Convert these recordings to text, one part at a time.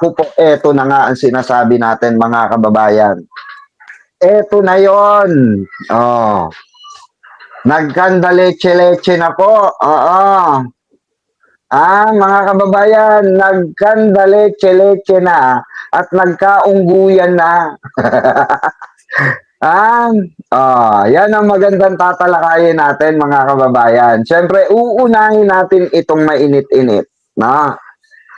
Naku po, eto na nga ang sinasabi natin mga kababayan. Eto na yon. Oh, nagkanda leche-leche na po. Oo. Mga kababayan, nagkanda leche-leche na at nagkaungguyan na. Ah, yan ang magandang tatalakayin natin mga kababayan. Siyempre, uunahin natin itong mainit-init, na.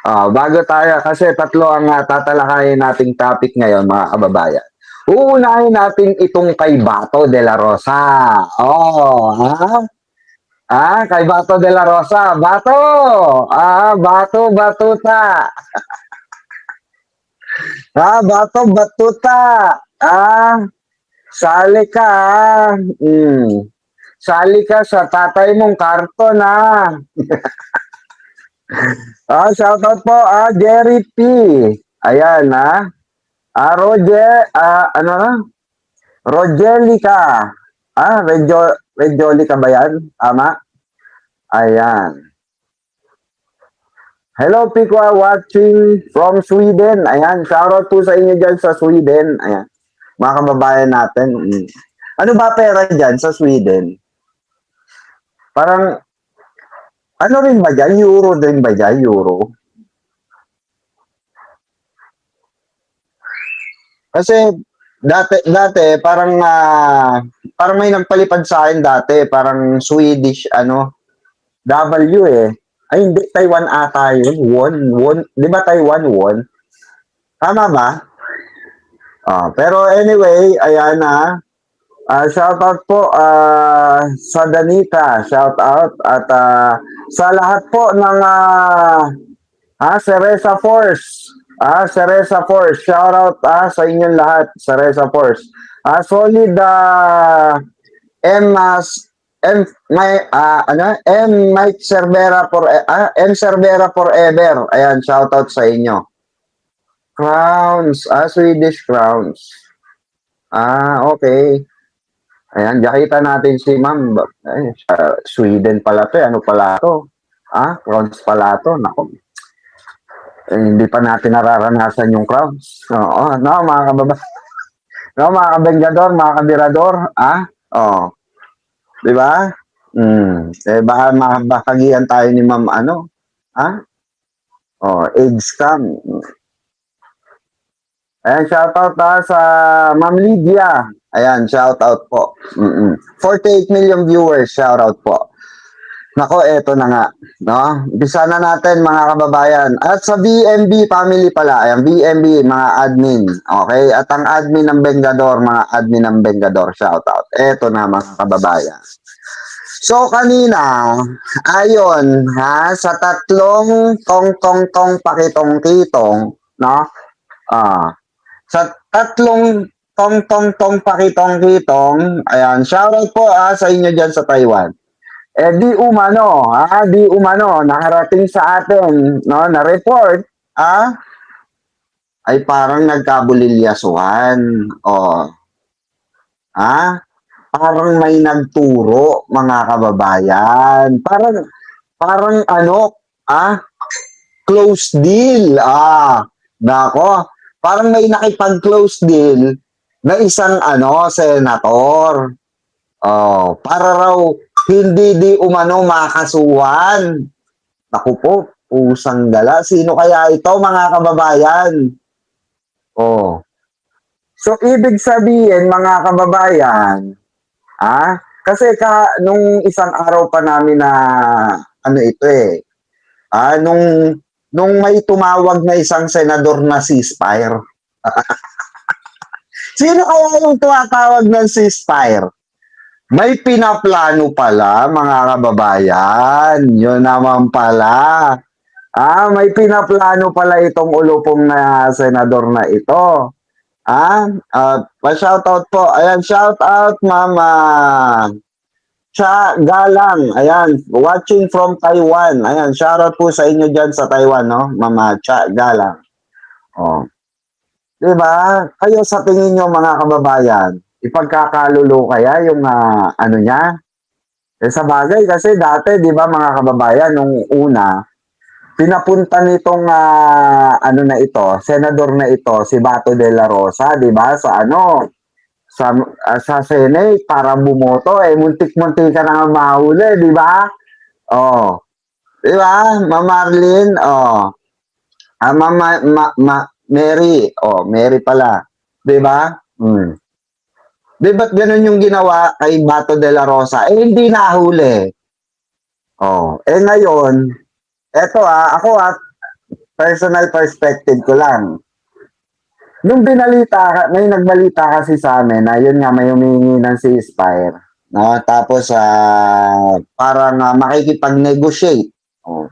Bago tayo, kasi tatlo ang tatalakayin nating topic ngayon, mga kababayan. Uunahin natin itong kay Bato de la Rosa. Kay Bato de la Rosa. Bato! Bato, Batuta. Bato, Batuta. Sali ka. Sali ka sa tatay mong karton, shoutout po, Jerry P. Ayan, Roger, ano na? Rogelica. Rejolica ba yan? Tama? Ayan. Hello, Pico, watching from Sweden. Ayan, shoutout po sa inyo dyan sa Sweden. Ayan, mga kababayan natin. Ano ba pera dyan sa Sweden? Parang, ano rin ba dyan? Euro din ba dyan? Euro? Kasi dati parang parang may nagpalipad sa akin dati, parang Swedish W eh. Ay hindi, Taiwan ata yun. Won. 'Di ba Taiwan won? Tama ba? Pero anyway, ayan na. Shout out po sa Danica, shout out at sa lahat po ng Cereza Force. Cereza Force. Shout out sa inyong lahat, Cereza Force. Solid M M may M Mike Cervera for M Cervera forever. Ayan, shout out sa inyo. Crowns, Swedish crowns. Okay. Ayan, nakita natin si Ma'am. Sweden pala 'to, ano pala 'to? Crowns pala 'to. Nako. Hindi pa natin nararanasan yung crowns. Oo, no, mga kababayan. No, mga kabengador, mga kabirador, di ba? Baka makagian tayo ni Ma'am age scam. Ayan, shoutout sa Ma'am Lydia. Ayan, shoutout po. 48 million viewers, shoutout po. Nako, eto na nga. No? Umpisa na natin mga kababayan. At sa BMB family pala, ayan, BMB, mga admin. Okay? At ang admin ng Bengador, mga admin ng Bengador, shoutout. Eto na mga kababayan. So, kanina, ayon, sa tatlong tong pakitong-kitong, no? Sa tatlong tong pakitong-kitong, ayan, shoutout po sa inyo dyan sa Taiwan. Di umano, nakarating sa atin, no, na report, ay parang nagkabulilyasuhan. Parang may nagturo, mga kababayan. Parang close deal. Nako, parang may nakipag-close deal na isang senator. Para raw hindi di umano makasuhan. Naku po, pusang gala. Sino kaya ito, mga kababayan? So, ibig sabihin, mga kababayan, kasi nung isang araw pa namin na, nung may tumawag na isang senador na ceasefire. Sino kaya yung tumatawag ng ceasefire? May pinaplano pala, mga kababayan. Yun naman pala. May pinaplano pala itong ulupong na senador na ito. Pa-shoutout po. Ayan, shoutout, Mama Cha Galang. Ayan, watching from Taiwan. Ayan, shoutout po sa inyo dyan sa Taiwan, no? Mama Cha Galang. Diba? Kayo sa tingin nyo, mga kababayan, ipagkakalulo kaya yung niya? Sa bagay kasi dati, 'di ba, mga kababayan, nung una, pinapunta nitong ano na ito, senador na ito, si Bato de la Rosa, 'di ba? Sa ano, sa Senate para bumoto eh muntik-muntik ka na nga mahuli, 'di ba? Oh, 'di ba? Ma'am Marlene, oh. Mama, Mary, oh, Mary pala, 'di ba? Hmm. 'Di ba't ganun yung ginawa kay Bato de la Rosa? Eh hindi nahuli. Oh, eh ngayon, eto ako personal perspective ko lang. Nung may nagbalita kasi sa amin na yun nga may humingi ng ceasefire. No? Tapos parang makikipag-negotiate. Oh.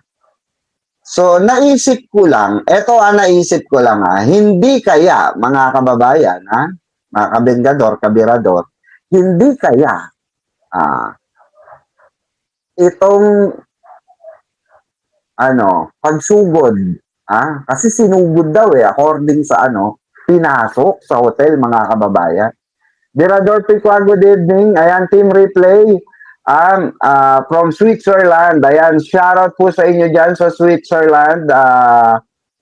So naisip ko lang, naisip ko lang hindi kaya mga kababayan, mga kabengador, kabirador, hindi kaya itong pagsugod, kasi sinugod daw according sa pinasok sa hotel mga kababayan. Mirador Piqua, good evening. Ayan, Team Replay. From Switzerland. Ayan, shoutout po sa inyo dyan sa Switzerland.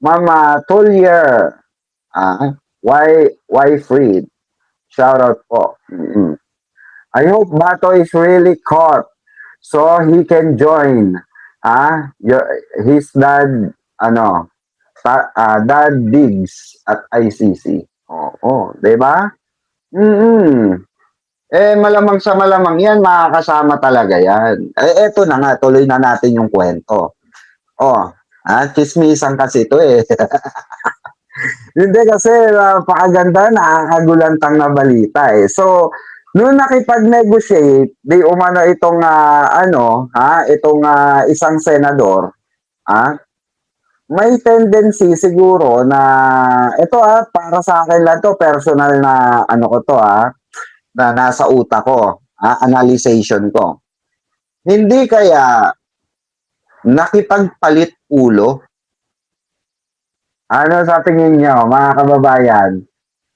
Mama Tullier. Why Freed. Shoutout po. Mm-hmm. I hope Bato is really caught so he can join. His dad, dad digs at ICC. Oo, 'di ba? Mm. Eh, malamang sa malamang yan, makakasama talaga yan. Eh, eto na nga, tuloy na natin yung kwento. Oh, chismisan kasi ito eh. Hindi kasi napakaganda, nakakagulantang na balita eh. So, nung nakipag-negotiate, di umano itong itong isang senador, may tendency siguro na ito para sa akin lang to personal na ko to na nasa utak ko, analyzation ko. Hindi kaya nakipagpalit ulo? Ano sa tingin nyo, mga kababayan?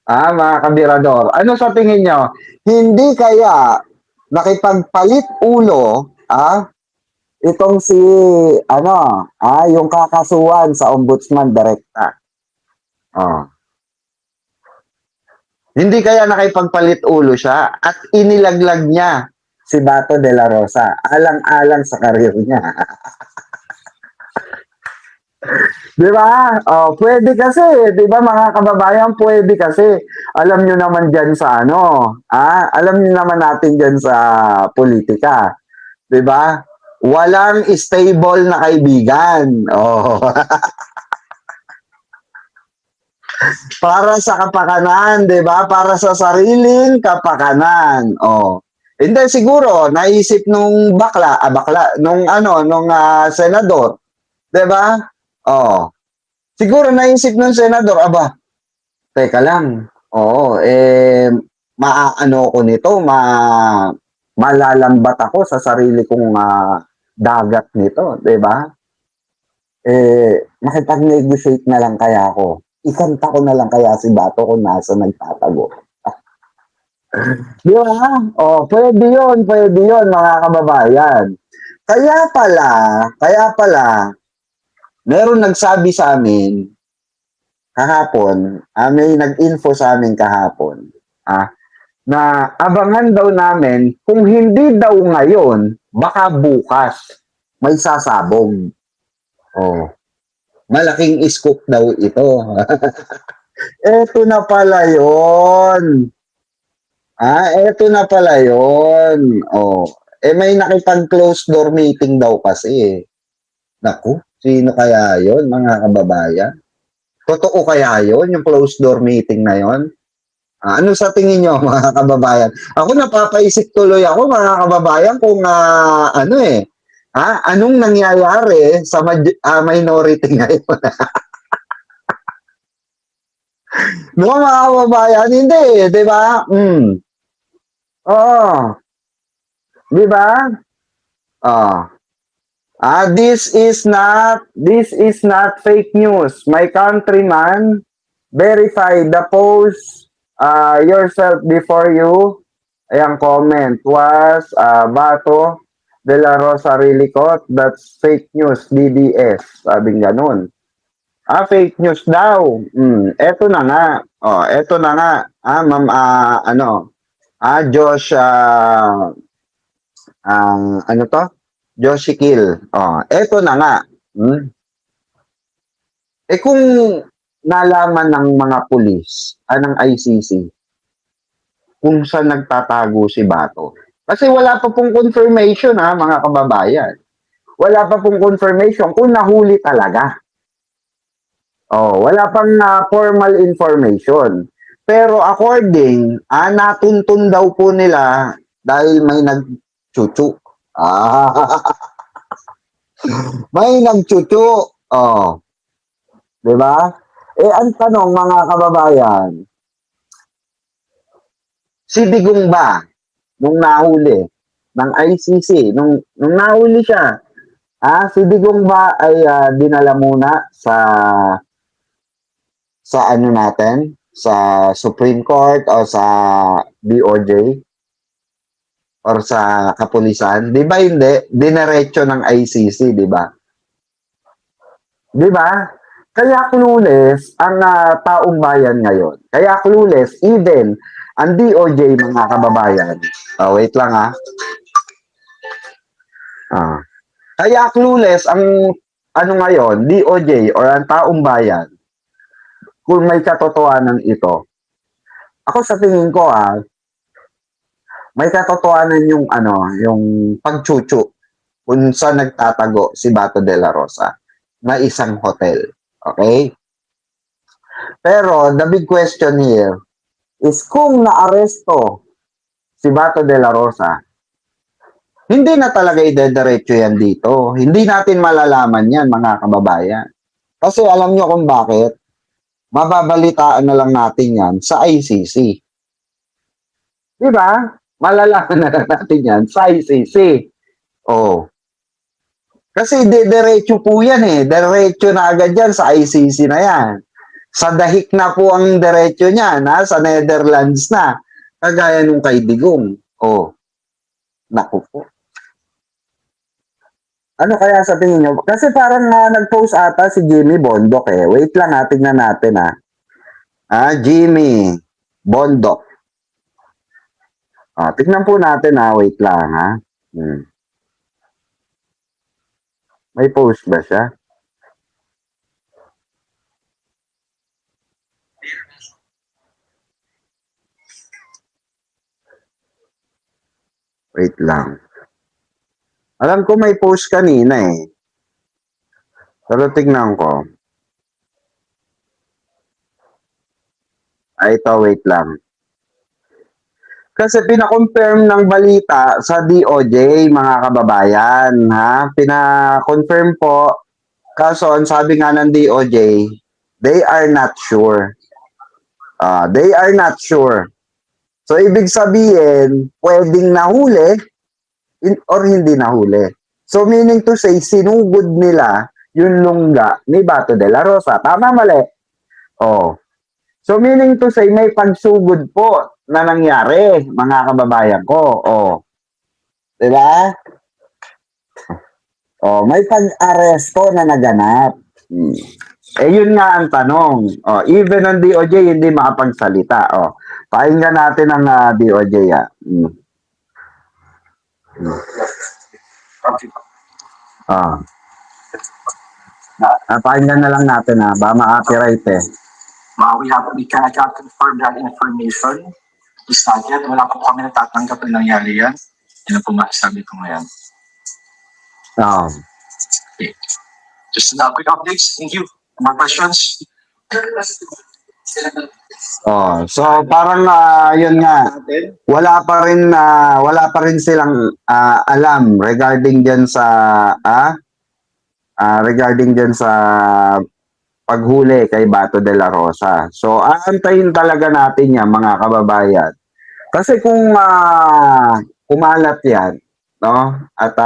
Mga kabirador, ano sa tingin nyo? Hindi kaya nakipagpalit ulo, itong si, yung kakasuhan sa ombudsman direkta. Hindi kaya nakipagpalit ulo siya at inilaglag niya si Bato de la Rosa, alang-alang sa karir niya. Di ba? Pwede kasi, di ba mga kababayan, pwede kasi. Alam nyo naman dyan sa alam nyo naman natin dyan sa politika. Di ba? Walang stable na kaibigan. Oh. Para sa kapakanan, 'di ba? Para sa sariling kapakanan. Oh. Hindi siguro naisip nung nung senador, 'di ba? Oh. Siguro naisip nung senador, teka lang. Oo, maaano ko nito, malalambat ako sa sarili kong dagat nito, 'di ba? Makipag-negotiate na lang kaya ako. Ikanta ko na lang kaya si Bato kung nasa nagtatago. Di ba? Pwede yun, mga kababayan. Kaya pala, meron nagsabi sa amin, kahapon, may nag-info sa amin kahapon, na abangan daw namin, kung hindi daw ngayon, baka bukas, may sasabog. Malaking scoop daw ito. Eto na pala yun. Eto na pala yun. May nakipag-close door meeting daw kasi. Naku, sino kaya yun, mga kababayan? Totoo kaya yun, yung close door meeting na yun? Ano sa tingin nyo, mga kababayan? Ako napapaisip tuloy ako, mga kababayan, kung anong nangyayari sa minority ngayon? No, mga kababayan, hindi, di ba? Oo. Di ba? This is not fake news. My countryman, verify the post yourself before you, ayan comment, was Bato De La Rosa really caught, that's fake news, DDS. Sabing ganun. Fake news daw. Eto na nga. Eto na nga. Ma'am, Josh, ano to? Joshi Kill. Eto na nga. Kung nalaman ng mga pulis, ng ICC, kung saan nagtatago si Bato. Kasi wala pa pong confirmation mga kababayan. Wala pa pong confirmation kung nahuli talaga. Wala pang formal information. Pero according, natuntun daw po nila dahil may nagchuchu. May nagchuchu. Diba? Ang tanong mga kababayan, si Digong ba, nung nahuli ng ICC, nung nahuli siya, si Digong ba ay dinala muna sa ano natin, sa Supreme Court o sa DOJ or sa kapulisan? Di ba hindi? Dinerecho ng ICC, di ba? Di ba? Kaya clueless ang taong bayan ngayon. Kaya clueless even ang DOJ mga kababayan. Wait lang Kaya clueless ang ano ngayon, DOJ or ang taong bayan kung may katotohanan ito. Ako sa tingin ko may katotohanan yung yung pagchuchu kung saan nagtatago si Bato de la Rosa na isang hotel. Okay? Pero the big question here is kung naaresto si Bato de la Rosa, hindi na talaga idediretso yan dito. Hindi natin malalaman yan, mga kababayan. Kasi alam nyo kung bakit? Mababalitaan na lang natin yan sa ICC. Di ba? Malalaman na lang natin yan sa ICC. Kasi diretso po yan Diretso na agad yan sa ICC na yan. Sa dahik na po ang diretso niya, sa Netherlands na. Kagaya nung kay Digong. Naku po. Ano kaya sa tingin nyo? Kasi parang nag-post ata si Jimmy Bondok Wait lang tignan natin Jimmy Bondok. Tignan po natin wait lang May post ba siya? Wait lang. Alam ko may post kanina Pero tignan ko. Ito, wait lang. Kasi pina-confirm ng balita sa DOJ, mga kababayan, Pina-confirm po. Kaso, ang sabi nga ng DOJ, they are not sure. They are not sure. So, ibig sabihin, pwedeng nahuli or hindi nahuli. So, meaning to say, sinugod nila yung lungga ni Bato de la Rosa. Tama, mali? So, meaning to say, may pagsugod po na nangyari, mga kababayan ko. Diba? May pag-aresto na naganap. Yun nga ang tanong. Even ang DOJ hindi makapagsalita. Pakinggan natin ang DOJ. Pakinggan na lang natin ba ma-copyright We cannot confirm that information. Is not yet. Wala po kami natatanggap na nangyari yan. Yan po masasabi ko ngayon. Okay. Just quick updates. Thank you. More questions? So parang yun nga, wala pa rin silang alam regarding diyan sa paghuli kay Bato de la Rosa. So aantayin talaga natin yan, mga kababayan. Kasi kung kumalat yan, at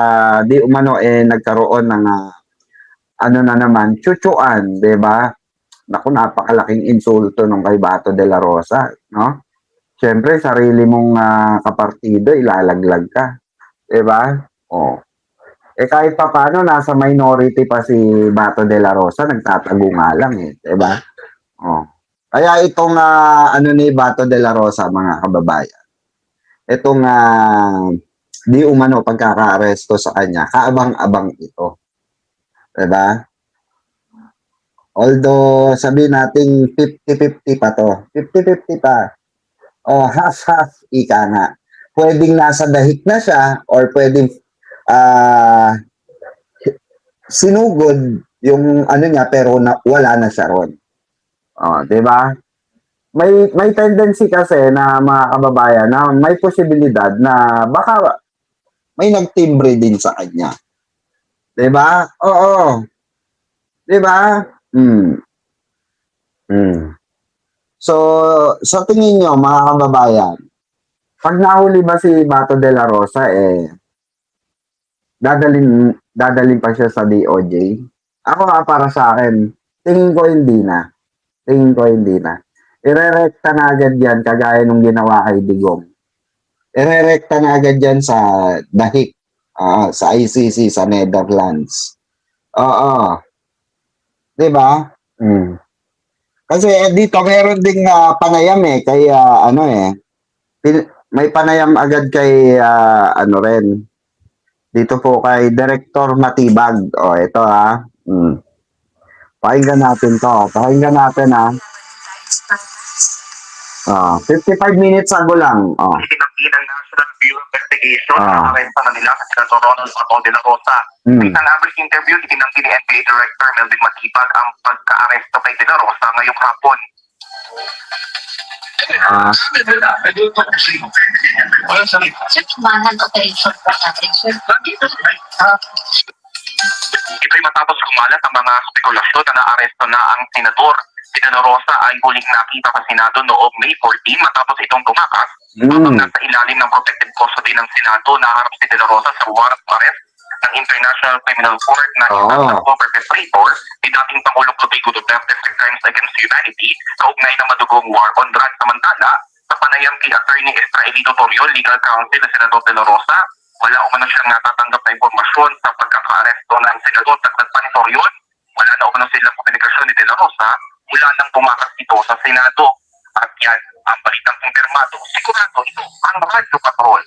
di umano nagkaroon ng ano na naman, chuchuan, 'di ba? Naku, napakalaking insulto nung kay Bato de la Rosa, Siyempre, sarili mong kapartido, ilalaglag ka. 'Di ba? kahit pa paano, nasa minority pa si Bato de la Rosa, nagtatago nga lang eh, 'di ba? Oh. Kaya itong ano ni Bato de la Rosa, mga kababayan, itong di umano pagkaka-aresto sa kanya, kaabang-abang ito, 'di ba? Although sabihin nating 50-50 pa 'to, 50-50 pa. O half-half, ika nga. Puwedeng nasa dahik na siya or puwedeng ah, sinugod yung ano niya pero wala na siya ron. Oh, 'di ba? May tendency kasi na mga kababayan na may posibilidad na baka may nagtimbre din sa kanya, 'di ba? Oo, 'di ba? Hmm, hmm. So, sa tingin niyo mga kababayan, 'pag nahuli ba si Bato de la Rosa, dadalhin pa siya sa DOJ? Ako para sa akin, tingin ko hindi na. Tingin ko hindi na. Irerekta na agad yan kagaya nung ginawa kay Digong. Irerekta na agad yan sa dahik, sa ICC, sa Netherlands. Oo. 'Di ba? Mm. Kasi dito meron ding panayam kay ano may panayam agad kay ano rin. Dito po kay Director Matibag. O ito Mm. Pakinggan natin 'to. Pakinggan natin 55 minutes ago lang. Itinanggi ng National Bureau of Investigation Ah. na aresta na nila sa Senator Ronald Bato de la Rosa. Sa isang average interview, itinanggi ni NBI Director Melvin Matibag ang pagka-aresto kay de la Rosa ngayong hapon. Ito'y matapos kumalat ang mga spekulasyon na naaresto na ang senador. Si De La Rosa ay huling nakita sa Senado noong May 14 matapos itong tumakas. Habang nasa ilalim ng protective custody ng Senado, naharap si De La Rosa sa warrant of arrest ng International Criminal Court na isang co-perpetrator ni dating Pangulong Rodrigo Duterte for crimes against humanity kaugnay ng madugong war on drugs. Samantala, sa panayam kay Attorney Estraelito Toriol, Legal Counsel ng Senador De La Rosa, wala umano siyang natatanggap na impormasyon sa pagkaka-aresto ng senador. Dagdag pa ni Toriol, wala na umano silang komunikasyon ni De La Rosa mula nang tumakas ito sa Senado. At yan ang balitang kumpirmado. Sigurado ito ang radyo patrol.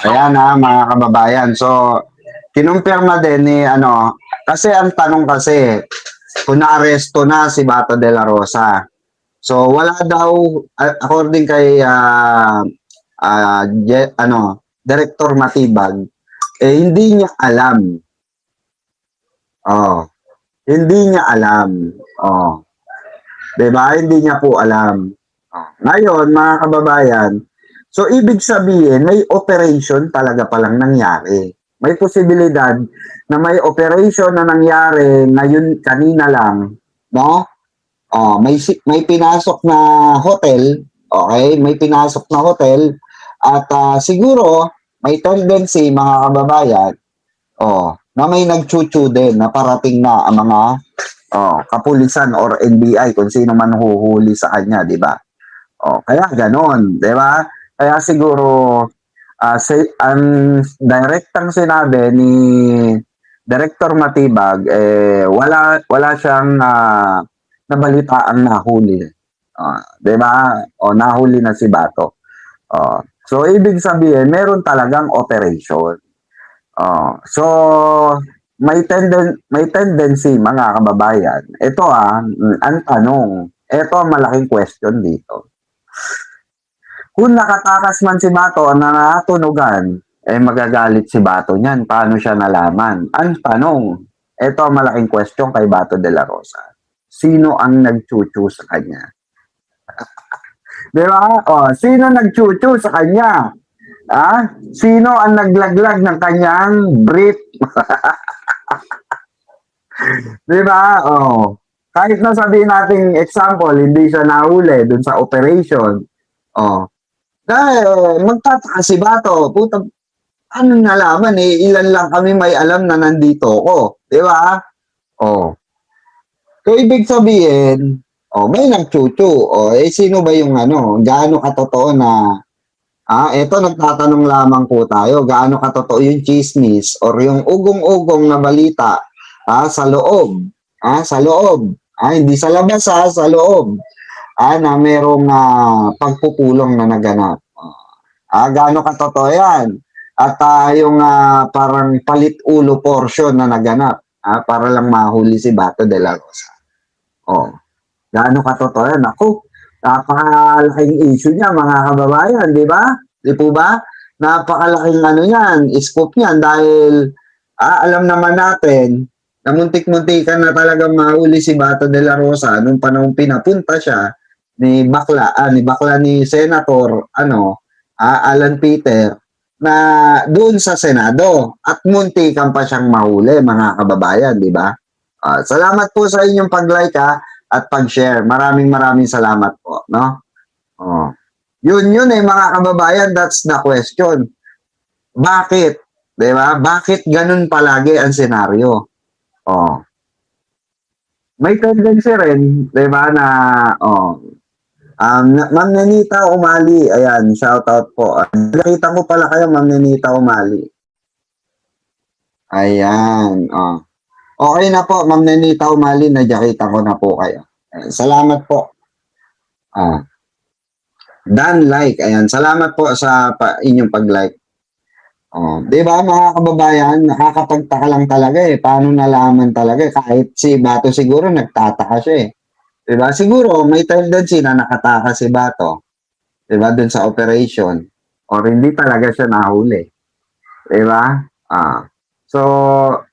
Ayan mga kababayan. So, kinumpirma din ni kasi ang tanong kasi, kung naaresto na si Bato de la Rosa. So, wala daw, according kay Director Matibag, hindi niya alam. Hindi niya alam. 'Di ba? Hindi niya po alam. Ngayon, mga kababayan, so ibig sabihin, may operation talaga palang nangyari. May posibilidad na may operation na nangyari ngayon, kanina lang, no? May pinasok na hotel, okay? May pinasok na hotel at siguro may tendency mga kababayan, na may nagchuchu din na parating na ang mga kapulisan or NBI kung sino man huhuli sa kanya, di ba? Kaya ganon, di ba? Kaya siguro ang direktang sinabi ni Director Matibag, wala siyang nabalitaang nahuli. Di ba? Nahuli na si Bato. So, ibig sabihin, meron talagang operation. So, may tendency mga kababayan. Ito ang tanong. Ito ang malaking question dito. Kung nakatakas man si Bato na natunugan, magagalit si Bato niyan. Paano siya nalaman? Ang tanong, ito ang malaking question kay Bato de la Rosa. Sino ang nagchuchu sa kanya? Di ba? Sino nagchuchu sa kanya? Sino ang naglaglag ng kanyang brief? Di ba? Kahit na sabihin natin example, hindi siya nahuli dun sa operation. Dahil magtataka si Bato, puta, ano nalaman ilan lang kami may alam na nandito ako. Di ba? So, ibig sabihin, may nagchuchu. Sino ba yung gaano katotoo na Eto nagtatanong lamang po tayo, gaano katotoo yung chismis or yung ugong-ugong na balita sa loob, sa loob, hindi sa labas sa loob, na merong pagpupulong na naganap. Gaano katotoo yan? At yung parang palit ulo portion na naganap para lang mahuli si Bato de la Rosa. Gaano katotoo yan? Ako, napakalaking issue niya mga kababayan, di ba? Di po ba? Napakalaking ano yan, scoop niyan dahil alam naman natin na muntik-muntikan na talagang mahuli si Bato de la Rosa nung panahon pinapunta siya ni bakla ni Senator Alan Peter na doon sa Senado at muntikan pa siyang mahuli mga kababayan, di ba? Salamat po sa inyong pag-like at pag-share. Maraming salamat po, no? Yun mga kababayan, that's the question. Bakit? 'Di ba? Bakit ganun palagi ang senaryo? May tendency rin, 'di ba, na Ma'am Nenita Umali, ayan, shout out po. Nakita ko pala kayo, Ma'am Nenita Umali. Ayan, Okay na po, Ma'am Nenita Umali, nadyakita ko na po kayo. Salamat po. Dan like, ayan. Salamat po sa inyong pag-like. Di ba mga kababayan, nakakapagtaka lang talaga Paano nalaman talaga kahit si Bato siguro nagtataka siya Di ba? Siguro may tendency na nakataka si Bato. Di ba? Dun sa operation. Or hindi talaga siya nahuli. Di ba? So,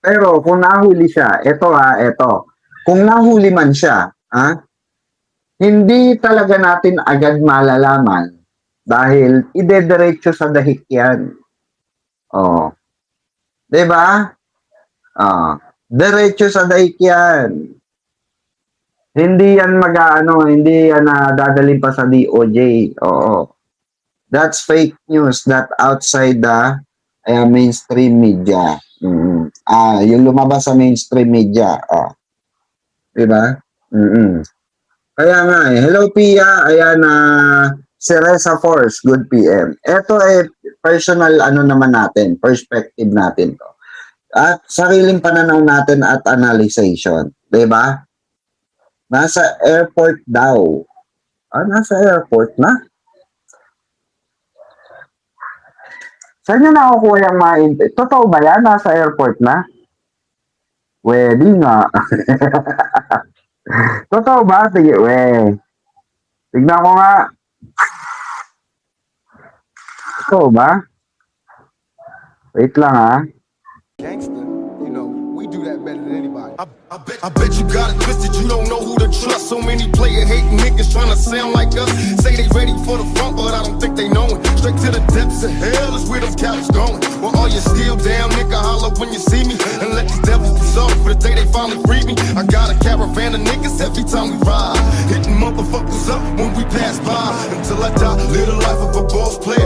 pero kung nahuli siya, eto. Kung nahuli man siya, hindi talaga natin agad malalaman dahil idediretso sa dahik yan. Diba? Diretso sa dahik yan. Hindi yan hindi yan dadalhin pa sa DOJ. That's fake news that outside the mainstream media. Yung lumabas sa mainstream media. Diba? Kaya nga hello Pia, ayan si Reza Force, good PM. Ito personal naman natin, perspective natin to. At sariling pananaw natin at analyzation, 'di ba? Nasa airport daw. Nasa airport na? Saan nyo nakukuha yung mga totoo ba yan? Nasa airport na? Pwede nga. Totoo ba? Sige, tignan ko nga. Totoo ba? Wait lang Gangster, you know, we do that better than anybody. I bet you got it twisted, you don't know who to trust. So many player hating niggas trying to sound like us. Say they ready for the front, but I don't think they know it. Straight to the depths of hell is where them cowards going. Well, all you still down, nigga, holler when you see me. And let these devils be sorry for the day they finally free me. I got a caravan of niggas every time we ride. Hitting motherfuckers up when we pass by. Until I die, live the life of a boss player.